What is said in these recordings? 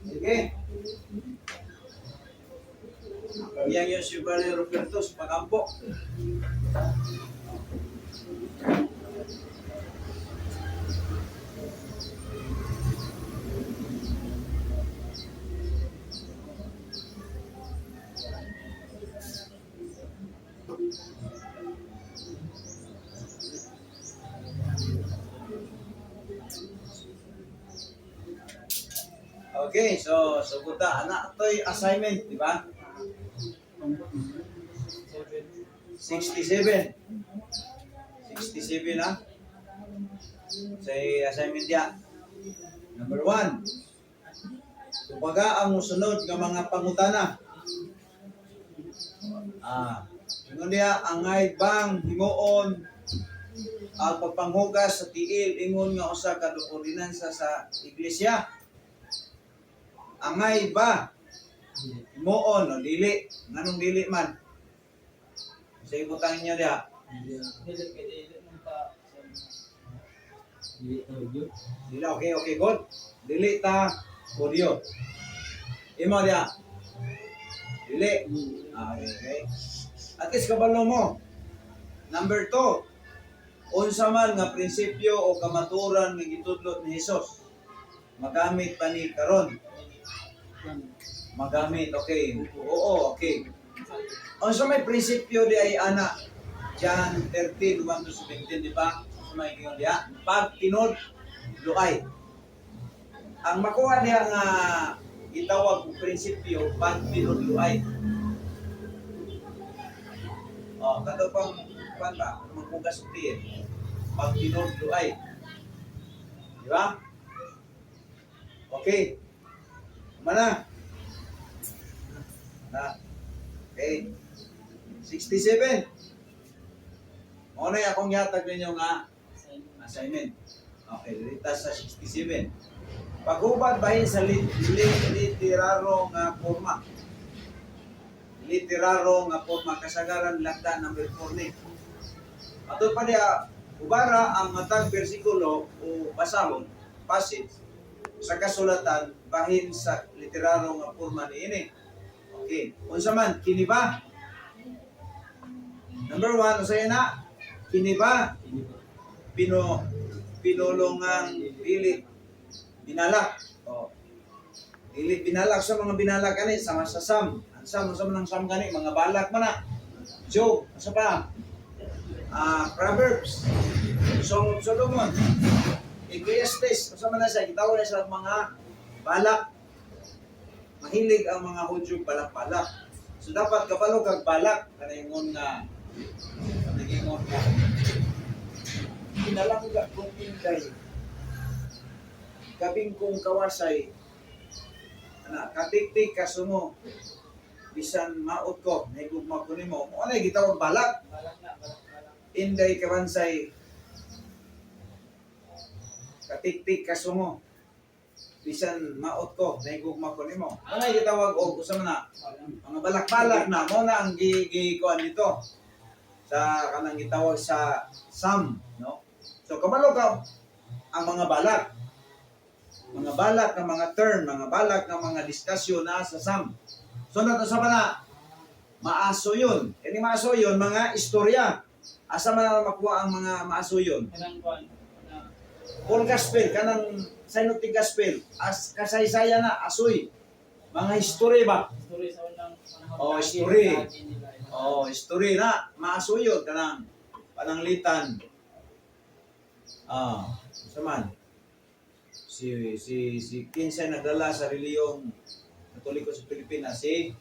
Sige. Yang yung si Brother Roberto sa pakampo. Okay, so suguta anak to'y assignment, di ba? 67. 67 ha? Say assignment ya. Number 1. Kumbaga ang musunod ng mga pangutana. Ingon niya, angay bang himuon ang pagpanghugas sa tiil ingon nga usa ka ordinansa sa iglesia? Angay ba himuon o dili? Nganong dili man? Sa ibutang niya diha. Dili, okay, good. Dili ta audio. Imo diha. Dili. Okay. At least kabalo mo. Number 2. Unsa man nga prinsipyo o kamaturan nga gitudlo ni Hesus? Magamit pa ni karon. Magamit, okay. Oo, okay. Unsa may prinsipyo di ay ana? John 13, 1-17, di ba? Unsa may ingon diha? Pag tinod, luay. Ang makuha diha nga itawag og prinsipyo, pag tinod, luay. Kato pang kwanta, magpugas og tiil. Pag tinod, luay. Di ba? Okay. Mana? Okay. 67. Muna yung akong yatag ninyo nga assignment. Okay, dito sa 67. Paghubad bahin sa literaro nga forma. Literaro nga forma. Kasagaran lakta number 4 ni. Ato pa niya, ubara ang matag bersikulo o basahon, passage, sa kasulatan bahin sa literaro nga forma ni ini. Okay. Unsa man, kini ba? Number 1, usay na. Kini ba? Pinulungang dili binalak. Dili binalak sa mga binalak kani sama sa Sam. Ang Sam man ang Sam kani mga balak man na. Job, asa pa? Proverbs. Song of Solomon. Ecclesiastes, asa man na siya gitawag na sa mga balak. Mahilig ang mga Hudyo balak-balak. So dapat kabalo kag balak kanaingon nga nagingon ka. Kinalangga kung inday. Kabing kong kawasay. Katiktik kasumo. Bisan maot ko, naigugma ko nimo. Mo anay gitawag balak. Inday kawansay. Katiktik kasumo. Bisan maot ko, naigugma ko nimo. Anay gitawag og usa man na mga balak-balak na mo na ang gikuan dito sa kanang gitawag sa Sam, no? So kabalo ka ang mga balak. Mga balak ng mga term, mga balak ng mga diskusyon na sa Sam. So nato sa bana maaso yun. Kini maaso yun mga istorya. Asa man makuha ang mga maaso yun? All gospel kanang synoptic gospel as kasaysayan na asoy mga history ba history na maasuyo kanang pananglitan saman si kinsay nagdala sa reliyong Katoliko sa Pilipinas si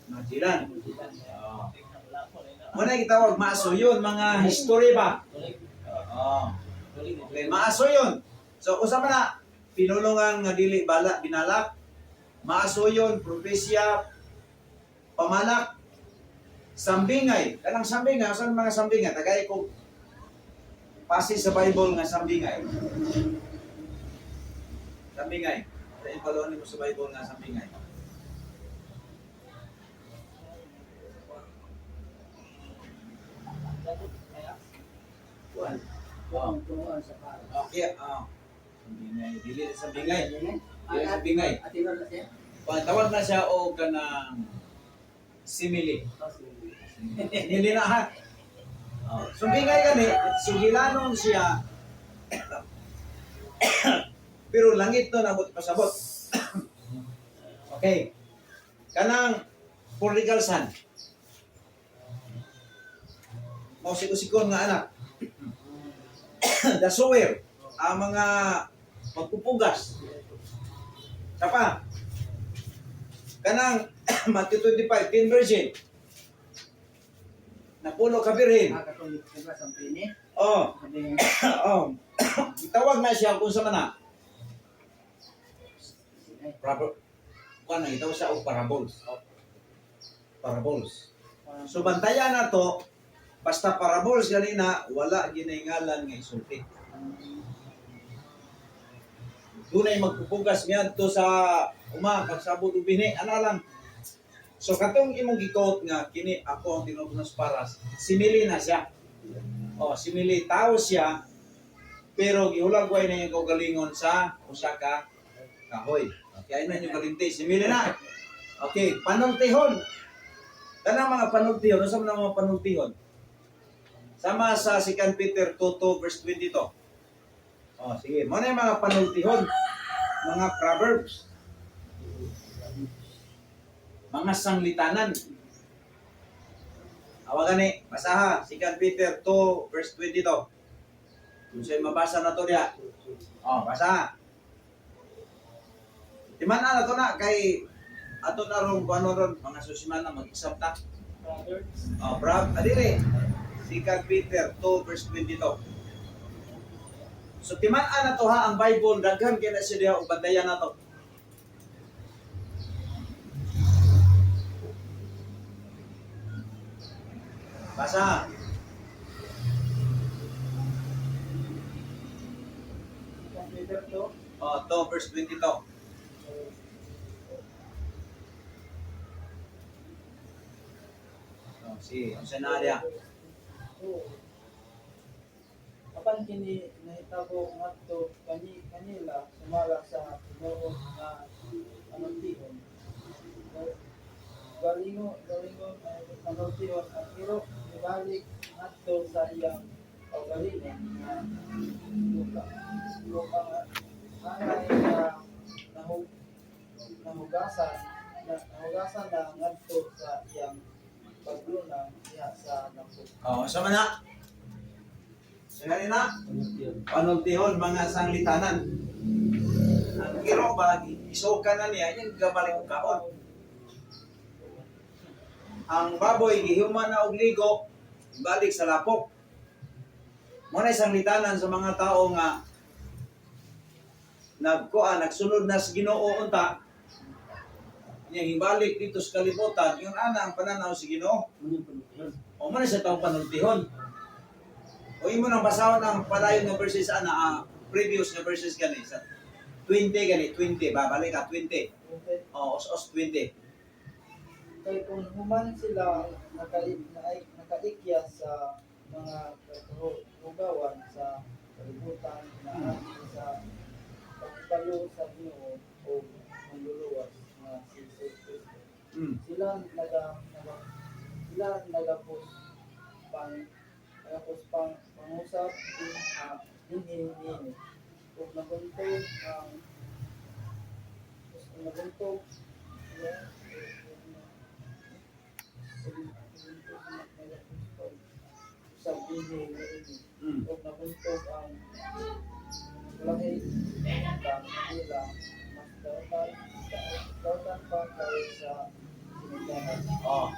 Magellan muna gitawag maasuyo mga history ba okay, maaso yun. So, kung saan na, pinulungan nga dili balak, binalak, maaso yun, propesya, pamalak, sambingay. Kanang sambingay, saan mga sambingay? Tagay ko, pasi sa Bible nga sambingay. Sambingay. Tayo palonin mo sa Bible nga sambingay. Okay, Bingay, dili sa bingay. Bingay. Dili sa bingay. Ati ba na siya? Tawag na siya o kanang simili. Simili na ha. Oh, so bingay gani, sugilanon siya. Pero langit to nabot pasabot. Okay. Kanang prodigal son. Mao sikon nga anak. The sower, ang mga magpupugas. Sapa. Kanang Matthew 25, 10 virgin. Napuno ka birhen. Katong diba sa pini? Oh, Sabi oh. Itawag na siya kung sa mana. Parable. Kuan itawag siya og parables. Parables. So bantayan na to, basta parables ganina wala ginaingalan nga isulti. Dunay magpupugas ngadto sa pagsabot ug bini ana lang. So katong imong gikot nga kini ako ang tinutunas paras, simili na siya. Oh, simili tao siya pero gihulagway na yung kaugalingon sa usa ka kahoy. Okay, na yung kalimti, simili na. Okay, panultihon. Kanang mga panultihon, ano sa mga panultihon? Sama sa 2 Peter 2:2 verse 22. Oh, sige, mo na yung mga panultihon, mga proverbs. Mga sanglitanan. Awagan ni, basaha, 2 Peter 2 verse 22. Kung sa'yo mabasa na to diya. Oh, basaha. Timan na to na, kay ato na ron, kung ano ron, mga susiman na mag-exam ta. Oh, bravo, adili. 2 Peter 2 verse 22. So, timan na to ha, ang Bible, daghan kaya na siya diya, ubandayan na to. Basa. Peter to. Oh, 2 verse 22. Oh, si Senarya. Apan kini nahitabo ngadto kanila sumala sa Ginoo nga anong galingo anong at pero ibalik ngadto sa iyang kaugalingon nga lupa angay nga nahugasan na ngadto sa iyang paglunang diha sa napog. Oh, sama na. Sige na. Panultihon, mga sanglitanan. Ang giro ba, isukan na niya, yung gabalik ng kaon. Ang baboy, gihuman na og ligo, balik sa lapok. Muna isang litanan sa mga tao nga nagsunod na sa Ginoo unta, niya hibalik dito sa kalibutan, yung ana ang pananaw sa Ginoo. O muna sa taong panultihon. O imo nang basahon ang padayon nga verses previous nga verses gani sa 20 gani, 20 babalik ka 20. O os 20. Kay kung human sila nakaikya sa mga hugawan sa kalibutan na sa pagpalo sa Ginoo o manluluwas na si Jesus. Sila nagapos pangusap din hini kung nabuntog sabihin ini kung nabuntog ang lahi ng nila mas dautan pa kayo sa sinigdahan. Oh.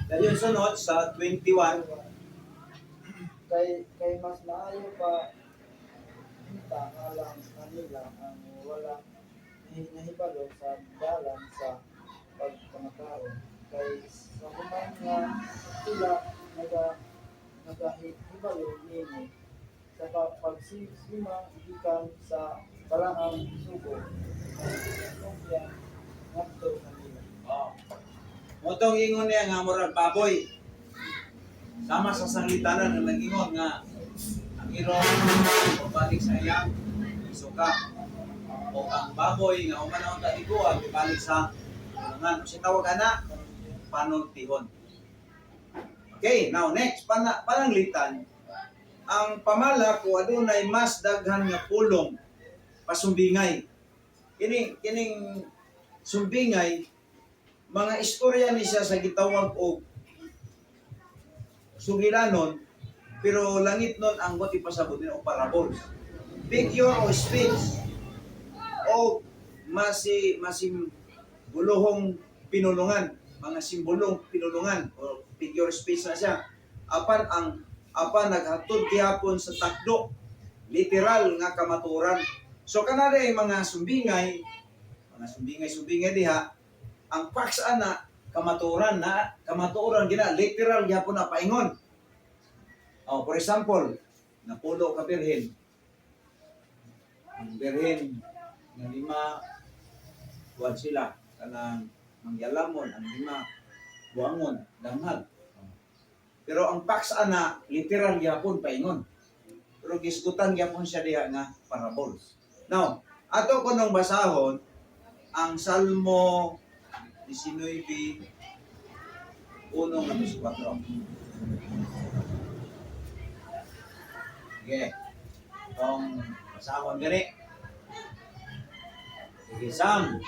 Dahil yung sunod sa 21. Kay mas maayo pa kita alam kanila ang wala nahibalo sa dalan sa pagpangakaon. Kay sa human nga sila nagahibalo nini sa pagsisima ikan sa paraang sugo ang yan ngadto kanila. Oh. Motong ingon niya nga murag baboy. Sama sa sanglitanan nga nag-ingon nga ang irong pagbalik sa iyang isuka. O ang baboy nga umanahon ta iguan ibalik sa kulungan. O si tawag ana panultihon. Okay, now next pananglitan. Ang pamala ko adunay mas daghan nga pulong pasumbingay. Kining sumbingay mga istorya ni siya sa gitawag og sugilanon pero langit nun ang buti pasabot din o parables. Figure o speech o masim buluhong pinulungan, mga simbolong pinulungan o figure speech na siya. Apan naghatod gihapon sa takdo, literal nga kamaturan. So kanada yung mga sumbingay diha, ang facts ana kamaturan gina literal gihapon na paingon. Oh, for example, napulo ka birhen. Ang birhen nga 5 buwan sila kanang mangyalamon, ang 5 buwangon damhag. Pero ang facts ana literal gyapon paingon. Pero gisgutan gyapon siya diha nga parables. Now, ato ko nung basahon ang Salmo 19:1-4. Okay. Itong basahon gani. Sige, Psalm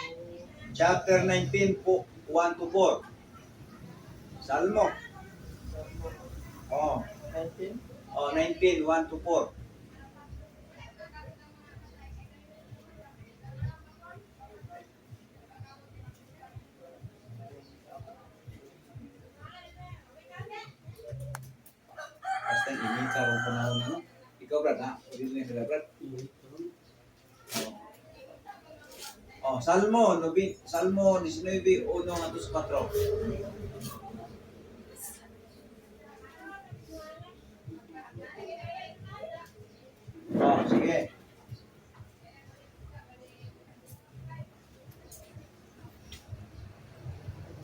chapter 19 po 1-4. Salmo. Oh, 19. 19 1-4. Basta imita ro panahon ano. Ikaw brad ha, dito ni sila brad. Oh, Salmo 19:1-4.